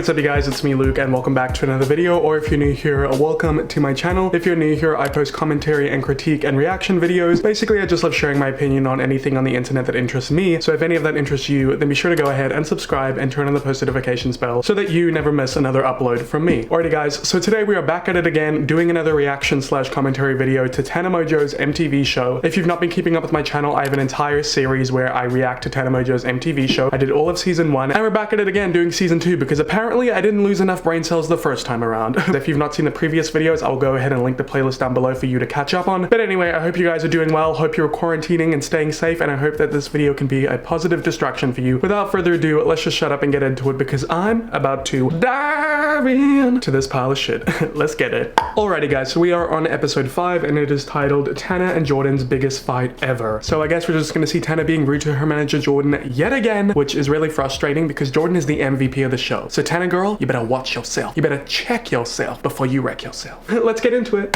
what's up you guys, it's me Luke and welcome back to another video, or if you're new here, welcome to my channel. If you're new here, I post commentary and critique and reaction videos. Basically, I just love sharing my opinion on anything on the internet that interests me, so if any of that interests you, then be sure to go ahead and subscribe and turn on the post notifications bell so that you never miss another upload from me. Alrighty guys, so today we are back at it again, doing another reaction slash commentary video to Tana Mongeau's MTV show. If you've not been keeping up with my channel, I have an entire series where I react to Tana Mongeau's MTV show. I did all of season 1, and we're back at it again doing season 2 because apparently I didn't lose enough brain cells the first time around. If you've not seen the previous videos, I'll go ahead and link the playlist down below for you to catch up on. But anyway, I hope you guys are doing well, hope you're quarantining and staying safe, and I hope that this video can be a positive distraction for you. Without further ado, let's just shut up and get into it because I'm about to dive into this pile of shit. Let's get it. Alrighty guys, so we are on episode 5 and it is titled Tana and Jordan's Biggest Fight Ever. So I guess we're just gonna see Tana being rude to her manager Jordan yet again, which is really frustrating because Jordan is the MVP of the show. So Tana girl, you better watch yourself. You better check yourself before you wreck yourself. Let's get into it.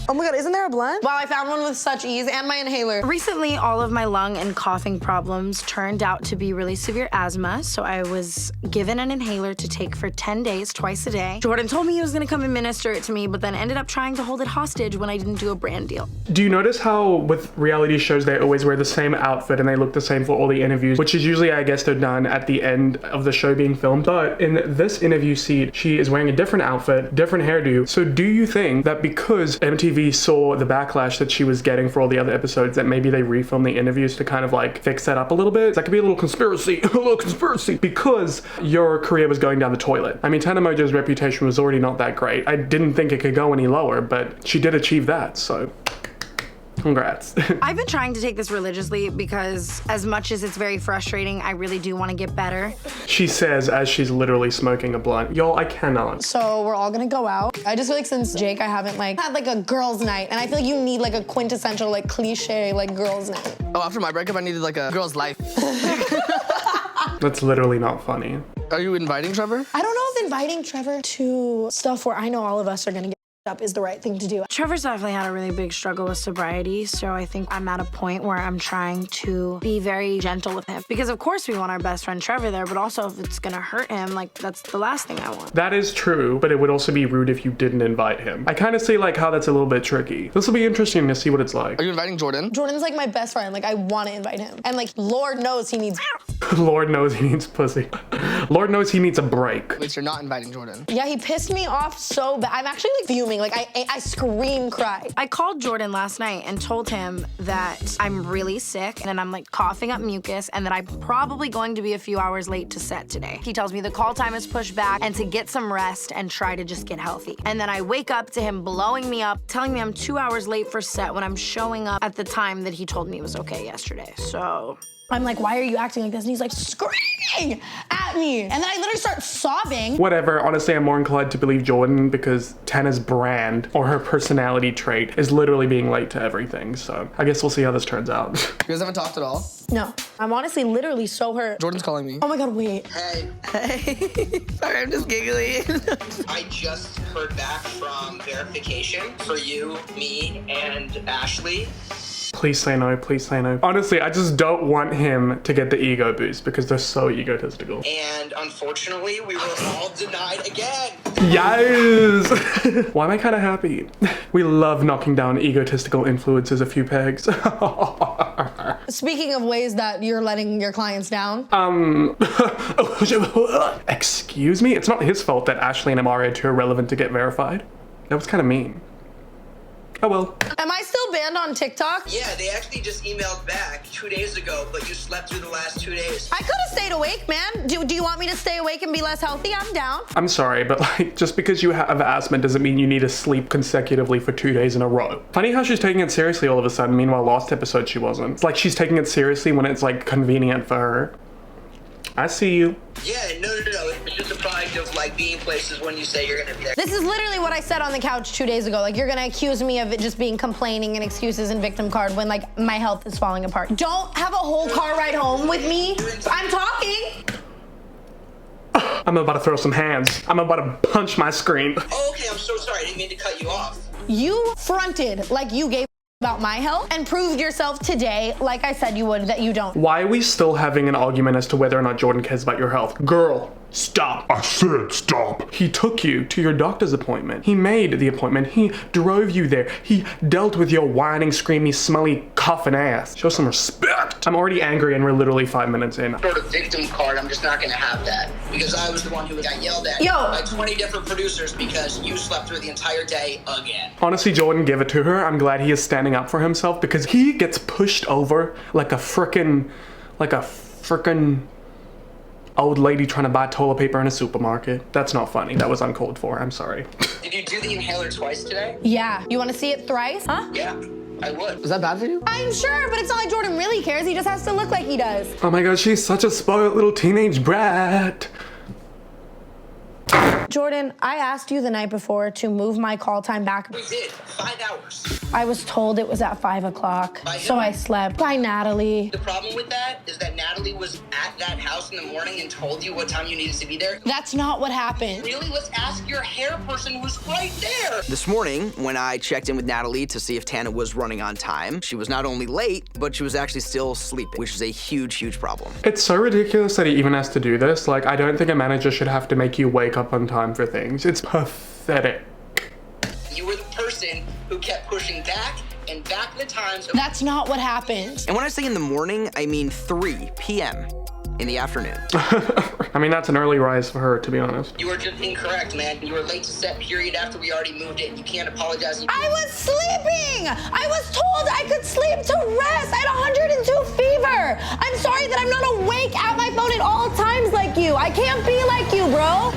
Oh my god, isn't there a blunt? Wow, I found one with such ease, and my inhaler. Recently, all of my lung and coughing problems turned out to be really severe asthma, so I was given an inhaler to take for 10 days, twice a day. Jordan told me he was gonna come administer it to me, but then ended up trying to hold it hostage when I didn't do a brand deal. Do you notice how with reality shows they always wear the same outfit and they look the same for all the interviews, which is usually, I guess, they're done at the end of the show being filmed. But in this interview seat, she is wearing a different outfit, different hairdo. So do you think that because MTV saw the backlash that she was getting for all the other episodes, that maybe they refilmed the interviews to kind of like fix that up a little bit? That could be a little conspiracy, a little conspiracy, because your career was going down the toilet. I mean, Tana Mongeau's reputation was already not that great. I didn't think it could go any lower, but she did achieve that, so congrats. I've been trying to take this religiously because as much as it's very frustrating, I really do want to get better. She says as she's literally smoking a blunt. Y'all, I cannot. So we're all gonna go out. I just feel like since Jake, I haven't like had like a girls' night, and I feel like you need like a quintessential like cliche like girls' night. Oh, after my breakup, I needed like a girl's life. That's literally not funny. Are you inviting Trevor? I don't know if inviting Trevor to stuff where I know all of us are gonna get up is the right thing to do. Trevor's definitely had a really big struggle with sobriety, so I think I'm at a point where I'm trying to be very gentle with him. Because of course we want our best friend Trevor there, but also if it's gonna hurt him, like that's the last thing I want. That is true, but it would also be rude if you didn't invite him. I kind of see like how that's a little bit tricky. This will be interesting to see what it's like. Are you inviting Jordan? Jordan's like my best friend. Like I want to invite him, and like Lord knows he needs. Lord knows he needs pussy. Lord knows he needs a break. At least you're not inviting Jordan. Yeah, he pissed me off so bad. I'm actually like fuming. Like I scream, cry. I called Jordan last night and told him that I'm really sick and I'm like coughing up mucus and that I'm probably going to be a few hours late to set today. He tells me the call time is pushed back and to get some rest and try to just get healthy. And then I wake up to him blowing me up, telling me I'm 2 hours late for set when I'm showing up at the time that he told me was okay yesterday. So I'm like, why are you acting like this? And he's like screaming at me. And then I literally start sobbing. Whatever, honestly, I'm more inclined to believe Jordan because Tana's brand or her personality trait is literally being late to everything. So I guess we'll see how this turns out. You guys haven't talked at all? No, I'm honestly literally so hurt. Jordan's calling me. Oh my God, wait. Hey, Hey. Sorry, I'm just giggling. I just heard back from verification for you, me, and Ashley. Please say no, please say no. Honestly, I just don't want him to get the ego boost because they're so egotistical. And unfortunately, we were all denied again. Yes! Why am I kind of happy? We love knocking down egotistical influences a few pegs. Speaking of ways that you're letting your clients down. Excuse me? It's not his fault that Ashley and Amari are too irrelevant to get verified. That was kind of mean. Oh well. Am I still banned on TikTok? Yeah, they actually just emailed back 2 days ago, but you slept through the last 2 days. I could have stayed awake, man. Do you want me to stay awake and be less healthy? I'm down. I'm sorry, but like, just because you have asthma doesn't mean you need to sleep consecutively for 2 days in a row. Funny how she's taking it seriously all of a sudden, meanwhile last episode she wasn't. It's like she's taking it seriously when it's like convenient for her. I see you. Yeah, no. It's just a product of like being places when you say you're gonna be there. This is literally what I said on the couch 2 days ago. Like, you're gonna accuse me of it just being complaining and excuses and victim card when like my health is falling apart. Don't have a whole car ride home with me. I'm talking. I'm about to throw some hands. I'm about to punch my screen. Oh, okay, I'm so sorry. I didn't mean to cut you off. You fronted like you gave about my health and proved yourself today, like I said you would, that you don't. Why are we still having an argument as to whether or not Jordan cares about your health? Girl, stop. I said stop. He took you to your doctor's appointment. He made the appointment. He drove you there. He dealt with your whining, screamy, smelly, coughing ass. Show some respect. I'm already angry and we're literally 5 minutes in. Sort of victim card, I'm just not gonna have that. Because I was the one who got yelled at by 20 different producers because you slept through the entire day again. Honestly, Jordan, give it to her. I'm glad he is standing up for himself because he gets pushed over like a frickin' old lady trying to buy toilet paper in a supermarket. That's not funny. That was uncalled for. I'm sorry. Did you do the inhaler twice today? Yeah. You want to see it thrice? Huh? Yeah, I would. Is that bad for you? I'm sure, but it's not like Jordan really cares. He just has to look like he does. Oh my god, she's such a spoiled little teenage brat. Jordan, I asked you the night before to move my call time back. We did, 5 hours. I was told it was at 5 o'clock, By so who? I slept. By Natalie. The problem with that is that Natalie was at that house in the morning and told you what time you needed to be there. That's not what happened. Really? Let's ask your hair person who's right there. This morning, when I checked in with Natalie to see if Tana was running on time, she was not only late, but she was actually still sleeping, which is a huge, huge problem. It's so ridiculous that he even has to do this. Like, I don't think a manager should have to make you wake up on time for things. It's pathetic. You were the person who kept pushing back and back the times. That's not what happened. And when I say in the morning, I mean 3 p.m. in the afternoon. I mean, that's an early rise for her, to be honest. You were just incorrect, man. You were late to set period after we already moved in. You can't apologize. I was sleeping! I was told I could sleep to rest. I had 102 fever. I'm sorry that I'm not awake at my phone at all times like you. I can't be like you, bro.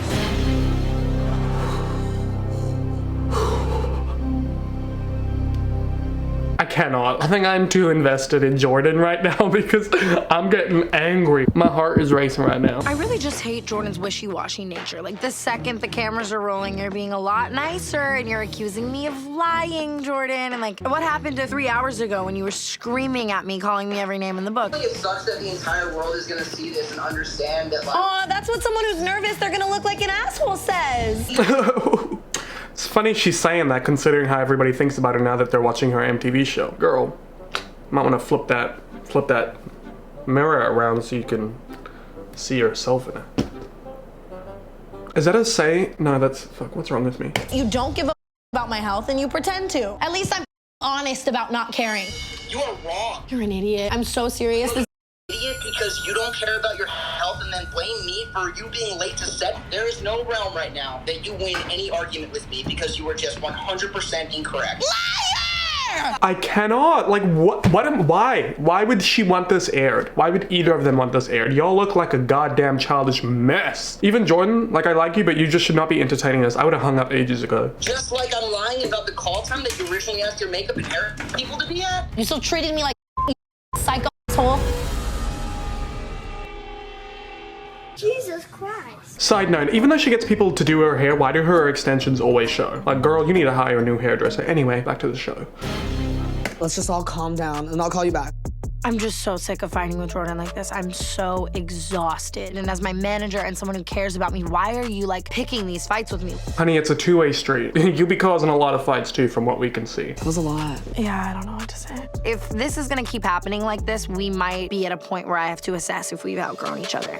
I cannot. I think I'm too invested in Jordan right now because I'm getting angry. My heart is racing right now. I really just hate Jordan's wishy-washy nature. Like, the second the cameras are rolling, you're being a lot nicer and you're accusing me of lying, Jordan. And like, what happened to 3 hours ago when you were screaming at me, calling me every name in the book? I think it sucks that the entire world is gonna see this and understand that, like, Oh, that's what someone who's nervous, they're gonna look like an asshole says. It's funny she's saying that considering how everybody thinks about her now that they're watching her MTV show. Girl, might want to flip that mirror around so you can see yourself in it. Is that a say? No, that's, fuck, what's wrong with me? You don't give a about my health and you pretend to. At least I'm honest about not caring. you are wrong. You're an idiot. I'm so serious. Idiot, because you don't care about your health and then blame me for you being late to set. There is no realm right now that you win any argument with me because you are just 100% incorrect. Liar! I cannot. Like, why would she want this aired? Why would either of them want this aired? Y'all look like a goddamn childish mess. Even Jordan, like, I like you, but you just should not be entertaining us. I would have hung up ages ago. Just like I'm lying about the call time that you originally asked your makeup and hair people to be at. You're still treating me like psycho asshole. Jesus Christ. Side note, even though she gets people to do her hair, why do her extensions always show? Like, girl, you need to hire a new hairdresser. Anyway, back to the show. Let's just all calm down and I'll call you back. I'm just so sick of fighting with Jordan like this. I'm so exhausted. And as my manager and someone who cares about me, why are you like picking these fights with me? Honey, it's a two-way street. You'll be causing a lot of fights too, from what we can see. That was a lot. Yeah, I don't know what to say. If this is gonna keep happening like this, we might be at a point where I have to assess if we've outgrown each other.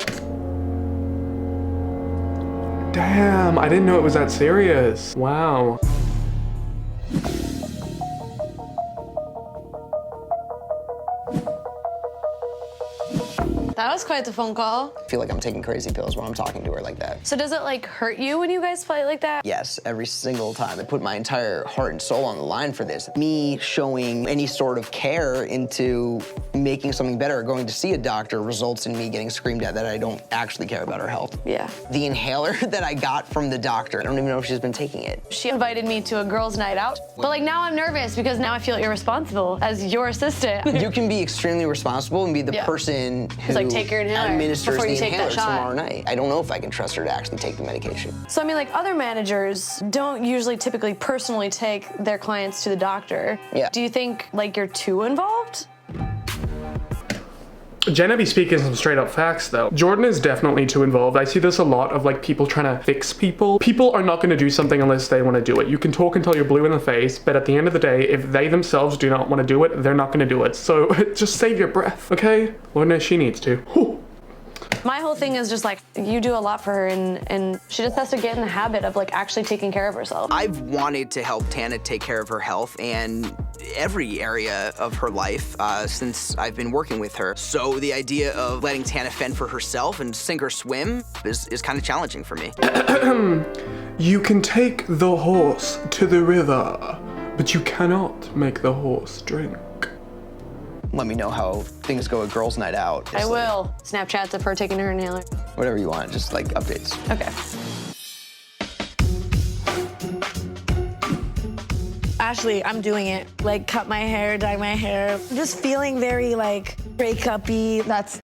Damn, I didn't know it was that serious. Wow. That was quite the phone call. I feel like I'm taking crazy pills when I'm talking to her like that. So does it like hurt you when you guys fight like that? Yes, every single time. I put my entire heart and soul on the line for this. Me showing any sort of care into making something better or going to see a doctor results in me getting screamed at that I don't actually care about her health. Yeah. The inhaler that I got from the doctor, I don't even know if she's been taking it. She invited me to a girls' night out. But like now I'm nervous because now I feel irresponsible as your assistant. You can be extremely responsible and be the person who like, take your inhaler administers before the you take that inhaler shot. tomorrow night. I don't know if I can trust her to actually take the medication. So I mean, like other managers don't usually typically personally take their clients to the doctor. Yeah. Do you think like you're too involved? Jenna be speaking some straight up facts though. Jordan is definitely too involved. I see this a lot of like people trying to fix people. People are not going to do something unless they want to do it. You can talk until you're blue in the face, but at the end of the day, if they themselves do not want to do it, they're not going to do it. So just save your breath, okay? Lord knows she needs to. Whew. My whole thing is just like, you do a lot for her, and she just has to get in the habit of like actually taking care of herself. I've wanted to help Tana take care of her health and every area of her life since I've been working with her. So the idea of letting Tana fend for herself and sink or swim is kind of challenging for me. You can take the horse to the river, but you cannot make the horse drink. Let me know how things go at girls' night out. I will. Snapchats of her taking her inhaler. Whatever you want, just like updates. Okay. Ashley, I'm doing it. Like, cut my hair, dye my hair. I'm just feeling very, like, breakup-y. That's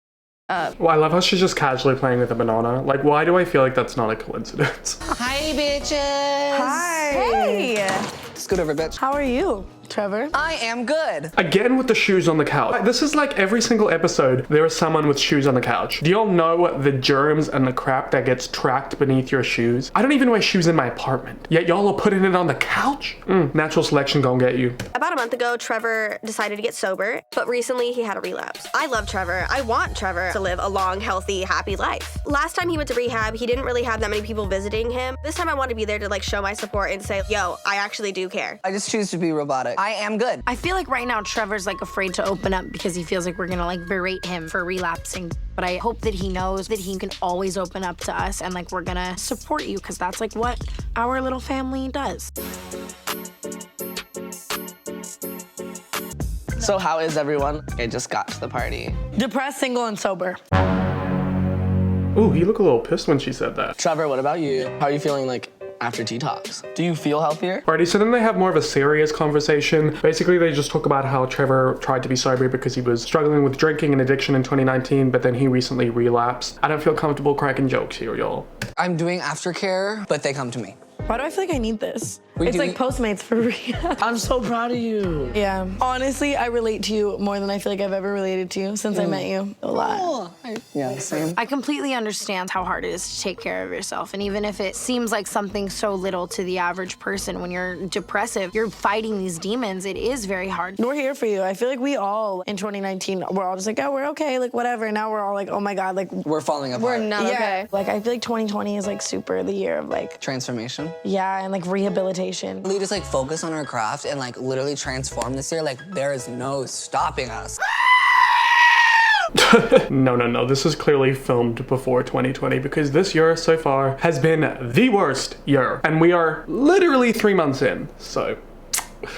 Well, I love how she's just casually playing with a banana. Like, why do I feel like that's not a coincidence? Hi, bitches. Hi. Hey. Scoot over, bitch. How are you, Trevor? I am good. Again with the shoes on the couch. This is like every single episode, there is someone with shoes on the couch. Do y'all know the germs and the crap that gets tracked beneath your shoes? I don't even wear shoes in my apartment, yet y'all are putting it on the couch? Natural selection gonna get you. About a month ago, Trevor decided to get sober, but recently he had a relapse. I love Trevor. I want Trevor to live a long, healthy, happy life. Last time he went to rehab, he didn't really have that many people visiting him. This time I want to be there to like show my support and say, yo, I actually do care. I just choose to be robotic. I am good. I feel like right now Trevor's like afraid to open up because he feels like we're gonna like berate him for relapsing. But I hope that he knows that he can always open up to us and like we're gonna support you because that's like what our little family does. So how is everyone? I just got to the party. Depressed, single, and sober. Ooh, he looked a little pissed when she said that. Trevor, what about you? How are you feeling like after detox? Do you feel healthier? Alrighty, so then they have more of a serious conversation. Basically, they just talk about how Trevor tried to be sober because he was struggling with drinking and addiction in 2019, but then he recently relapsed. I don't feel comfortable cracking jokes here, y'all. I'm doing aftercare, but they come to me. Why do I feel like I need this? We It's do- like Postmates for rehab. I'm so proud of you. Yeah. Honestly, I relate to you more than I feel like I've ever related to you since I met you. A lot. Yeah, same. I completely understand how hard it is to take care of yourself. And even if it seems like something so little to the average person, when you're depressive, you're fighting these demons, it is very hard. We're here for you. I feel like we all, in 2019, we're all just like, oh, we're okay, like whatever. Now we're all like, oh my God, like, We're falling apart. we're not okay. Like, I feel like 2020 is like super the year of like, Transformation. yeah, and like rehabilitation. We just like focus on our craft and like literally transform this year. Like there is no stopping us. No. This is clearly filmed before 2020 because this year so far has been the worst year. And we are literally 3 months in, so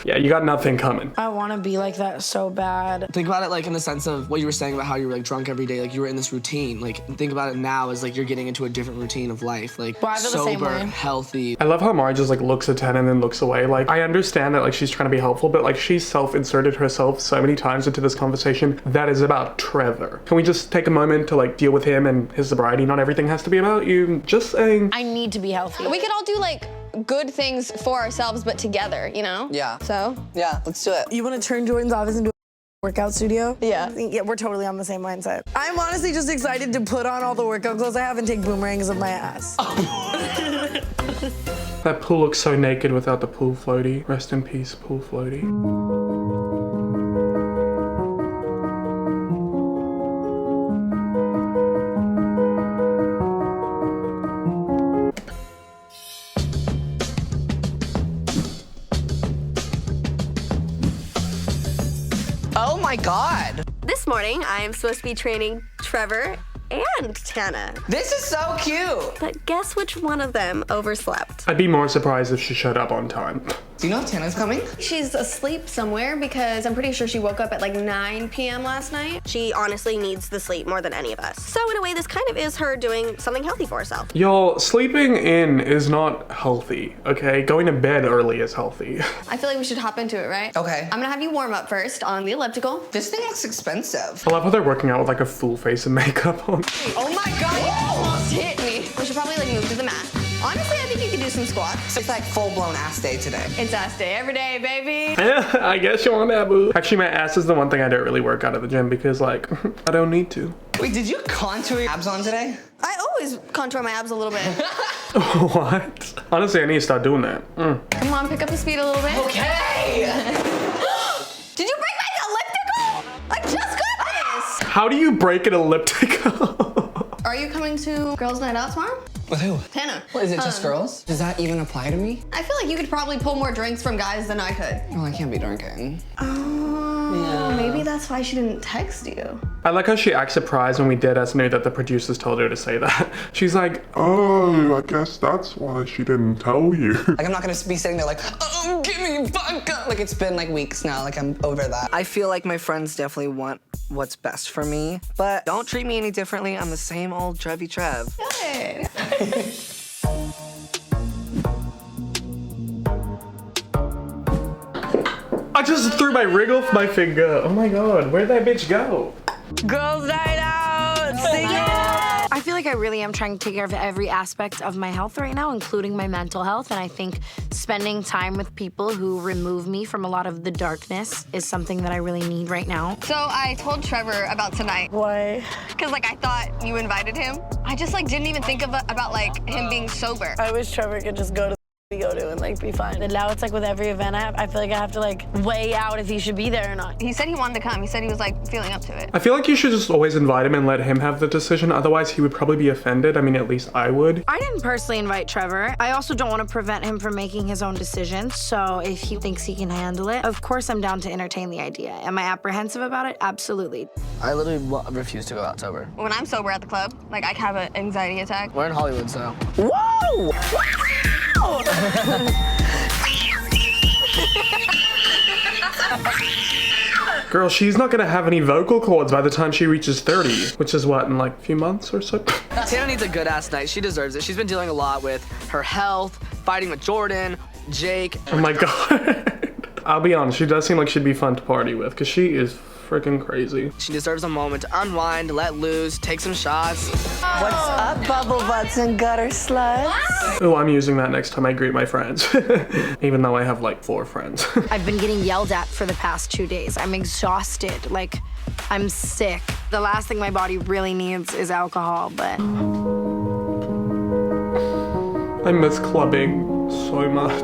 yeah, you got nothing coming. I want to be like that so bad. Think about it like in the sense of what you were saying about how you were like drunk every day, like you were in this routine. Like think about it now as like you're getting into a different routine of life, like Well, I feel the same sober, way. healthy. I love how Mara just like looks at Tana and then looks away. Like, I understand that like she's trying to be helpful, but like she's self-inserted herself so many times into this conversation that is about Trevor. Can we just take a moment to like deal with him and his sobriety? Not everything has to be about you. Just saying. I need to be healthy. We could all do like good things for ourselves, but together, you know? Yeah. So? Yeah, let's do it. You want to turn Jordan's office into a workout studio? Yeah. Yeah, we're totally on the same mindset. I'm honestly just excited to put on all the workout clothes I have and take boomerangs of my ass. That pool looks so naked without the pool floaty. Rest in peace, pool floaty. Oh my God. This morning, I am supposed to be training Trevor and Tana. This is so cute. But guess which one of them overslept? I'd be more surprised if she showed up on time. Do you know if Tana's coming? She's asleep somewhere because I'm pretty sure she woke up at like 9 p.m. last night. She honestly needs the sleep more than any of us. So in a way, this kind of is her doing something healthy for herself. Y'all, sleeping in is not healthy, okay? Going to bed early is healthy. I feel like we should hop into it, right? Okay. I'm gonna have you warm up first on the elliptical. This thing looks expensive. I love how they're working out with like a full face of makeup on. Oh my God, you almost hit me. We should probably like move to the mat. Honestly, I think you could do some squats. It's like full-blown ass day today. It's ass day every day, baby. Yeah, I guess you're on that, boo. Actually, my ass is the one thing I don't really work out at the gym because, like, I don't need to. Wait, did you contour your abs on today? I always contour my abs a little bit. What? Honestly, I need to start doing that. Come on, pick up the speed a little bit. Okay. Did you break my elliptical? I just got this. How do you break an elliptical? Are you coming to girls' night out tomorrow? With who? Tana. What, is it just girls? Does that even apply to me? I feel like you could probably pull more drinks from guys than I could. Well, I can't be drinking. Maybe that's why she didn't text you. I like how she acts surprised when we did as knew that the producers told her to say that. She's like, oh, I guess that's why she didn't tell you. Like, I'm not gonna be sitting there like, oh, give me vodka. Like, it's been like weeks now, like I'm over that. I feel like my friends definitely want what's best for me, but don't treat me any differently. I'm the same old Trevi Trev. Hey. I just threw my ring off my finger. Oh my god, where'd that bitch go? Girls' night out! Sing it! I feel like I really am trying to take care of every aspect of my health right now, including my mental health, and I think spending time with people who remove me from a lot of the darkness is something that I really need right now. So I told Trevor about tonight. Why? Because like I thought you invited him. I just like didn't even think about like him being sober. I wish Trevor could just go to and like be fine. And now it's like with every event I feel like I have to like weigh out if he should be there or not. He said he wanted to come. He said he was like feeling up to it. I feel like you should just always invite him and let him have the decision. Otherwise, he would probably be offended. I mean, at least I would. I didn't personally invite Trevor. I also don't want to prevent him from making his own decisions. So if he thinks he can handle it, of course I'm down to entertain the idea. Am I apprehensive about it? Absolutely. I literally refuse to go out sober. When I'm sober at the club, like I have an anxiety attack. We're in Hollywood, so. Whoa! Girl, she's not gonna have any vocal cords by the time she reaches 30, which is what, in like a few months or so? Tana needs a good ass night. She deserves it. She's been dealing a lot with her health, fighting with Jordan, Jake. Oh my god. I'll be honest, she does seem like she'd be fun to party with, because she is freaking crazy. She deserves a moment to unwind, let loose, take some shots. What's up, bubble butts and gutter sluts? Oh, I'm using that next time I greet my friends. Even though I have like 4 friends. I've been getting yelled at for the past 2 days. I'm exhausted, like I'm sick. The last thing my body really needs is alcohol, but. I miss clubbing so much.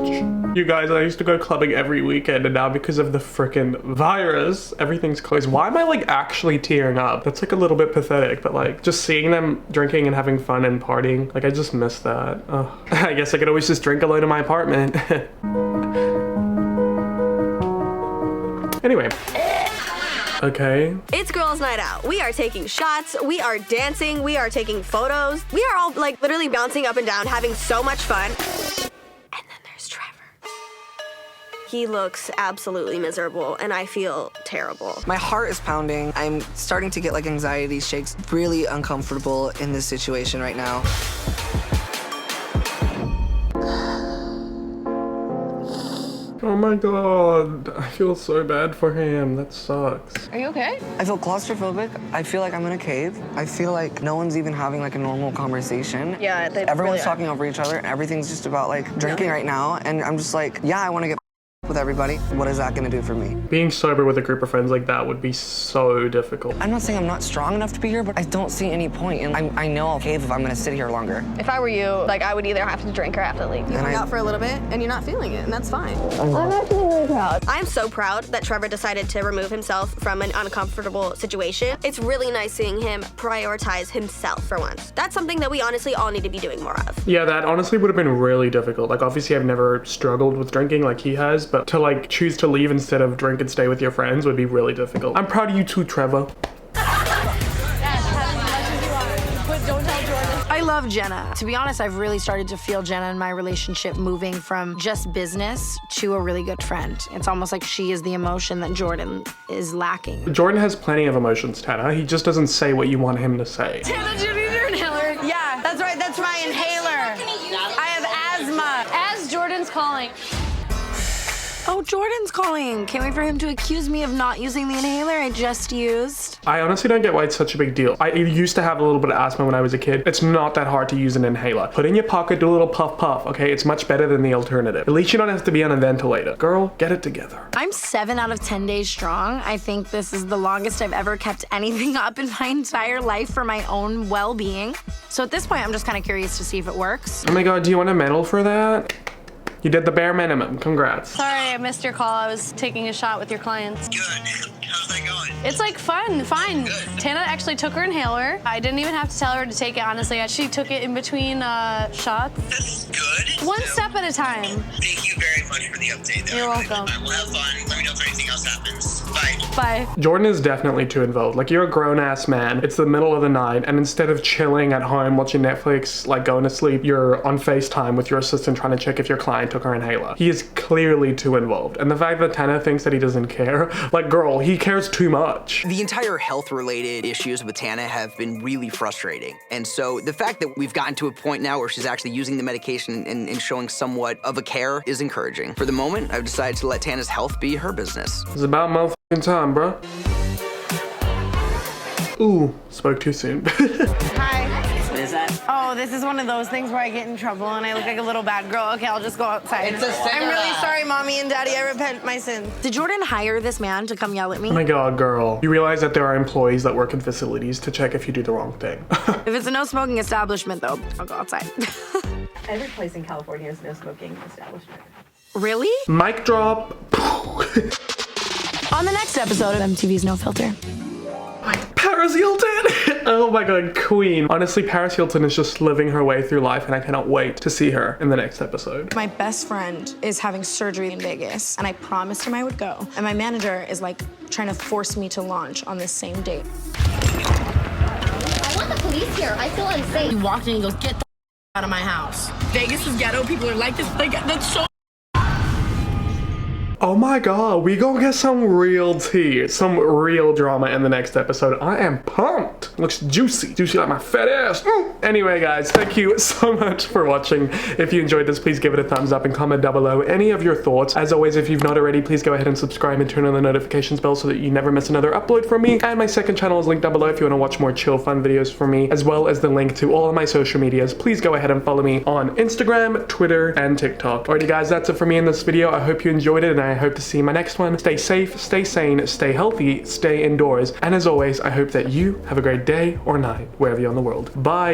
You guys, I used to go clubbing every weekend, and now because of the frickin' virus, everything's closed. Why am I like actually tearing up? That's like a little bit pathetic, but like just seeing them drinking and having fun and partying, like I just miss that. I guess I could always just drink alone in my apartment. Anyway. Okay. It's girls' night out. We are taking shots, we are dancing, we are taking photos. We are all like literally bouncing up and down, having so much fun. And then there's Trevor. He looks absolutely miserable and I feel terrible. My heart is pounding. I'm starting to get like anxiety shakes. Really uncomfortable in this situation right now. Oh my god, I feel so bad for him. That sucks. Are you okay? I feel claustrophobic. I feel like I'm in a cave. I feel like no one's even having like a normal conversation. Yeah, they Everyone's really talking over each other and everything's just about like drinking right now. And I'm just like, yeah, I want to get with everybody. What is that gonna do for me? Being sober with a group of friends like that would be so difficult. I'm not saying I'm not strong enough to be here, but I don't see any point. And I know I'll cave if I'm gonna sit here longer. If I were you, like I would either have to drink or have to leave. You hung out for a little bit and you're not feeling it, and that's fine. I'm actually really proud. I'm so proud that Trevor decided to remove himself from an uncomfortable situation. It's really nice seeing him prioritize himself for once. That's something that we honestly all need to be doing more of. Yeah, that honestly would have been really difficult. Like obviously I've never struggled with drinking like he has, but to like choose to leave instead of drink and stay with your friends would be really difficult. I'm proud of you too, Trevor. I love Jenna. To be honest, I've really started to feel Jenna in my relationship moving from just business to a really good friend. It's almost like she is the emotion that Jordan is lacking. Jordan has plenty of emotions, Tana. He just doesn't say what you want him to say. Tana, do you need your inhaler? Yeah, that's right, that's my inhaler. I have asthma. As Jordan's calling. Oh, Jordan's calling. Can't wait for him to accuse me of not using the inhaler I just used. I honestly don't get why it's such a big deal. I used to have a little bit of asthma when I was a kid. It's not that hard to use an inhaler. Put it in your pocket, do a little puff puff, okay? It's much better than the alternative. At least you don't have to be on a ventilator. Girl, get it together. I'm 7 out of 10 days strong. I think this is the longest I've ever kept anything up in my entire life for my own well-being. So at this point, I'm just kind of curious to see if it works. Oh my God, do you want a medal for that? You did the bare minimum. Congrats. Sorry, I missed your call. I was taking a shot with your clients. Good. How's that going? It's like fun, fine. Good. Tana actually took her inhaler. I didn't even have to tell her to take it, honestly. She took it in between shots. That's good. One step at a time. Thank you very much for the update. You're welcome. We'll have fun. Let me know if anything else happens. Bye. Bye. Jordan is definitely too involved. Like, you're a grown-ass man. It's the middle of the night, and instead of chilling at home watching Netflix, like going to sleep, you're on FaceTime with your assistant trying to check if your client took her inhaler. He is clearly too involved. And the fact that Tana thinks that he doesn't care, like, girl, he cares too much. The entire health-related issues with Tana have been really frustrating. And so the fact that we've gotten to a point now where she's actually using the medication and showing somewhat of a care is encouraging. For the moment, I've decided to let Tana's health be her business. It's about motherfucking time, bro. Ooh, spoke too soon. Hi. What is that? Oh, this is one of those things where I get in trouble and I look like a little bad girl. Okay, I'll just go outside. It's a I'm really cigarette. sorry, Mommy and Daddy. I repent my sins. Did Jordan hire this man to come yell at me? Oh my God, girl. You realize that there are employees that work in facilities to check if you do the wrong thing. If it's a no-smoking establishment, though, I'll go outside. Every place in California has no smoking establishment. Really? Mic drop. On the next episode of MTV's No Filter. Paris Hilton! Oh my God, queen. Honestly, Paris Hilton is just living her way through life, and I cannot wait to see her in the next episode. My best friend is having surgery in Vegas, and I promised him I would go. And my manager is like trying to force me to launch on this same date. I want the police here. I feel unsafe. He walked in and he goes, "Get the out of my house." Vegas is ghetto. People are like this. Like, that's so. Oh my God, we gonna get some real tea, some real drama in the next episode. I am pumped. Looks juicy, juicy like my fat ass. Anyway, guys, thank you so much for watching. If you enjoyed this, please give it a thumbs up and comment down below any of your thoughts. As always, if you've not already, please go ahead and subscribe and turn on the notifications bell so that you never miss another upload from me. And my second channel is linked down below if you want to watch more chill, fun videos from me, as well as the link to all of my social medias. Please go ahead and follow me on Instagram, Twitter, and TikTok. Alrighty, guys, that's it for me in this video. I hope you enjoyed it, and I hope to see you in my next one. Stay safe, stay sane, stay healthy, stay indoors. And as always, I hope that you have a great day or night, wherever you're in the world. Bye!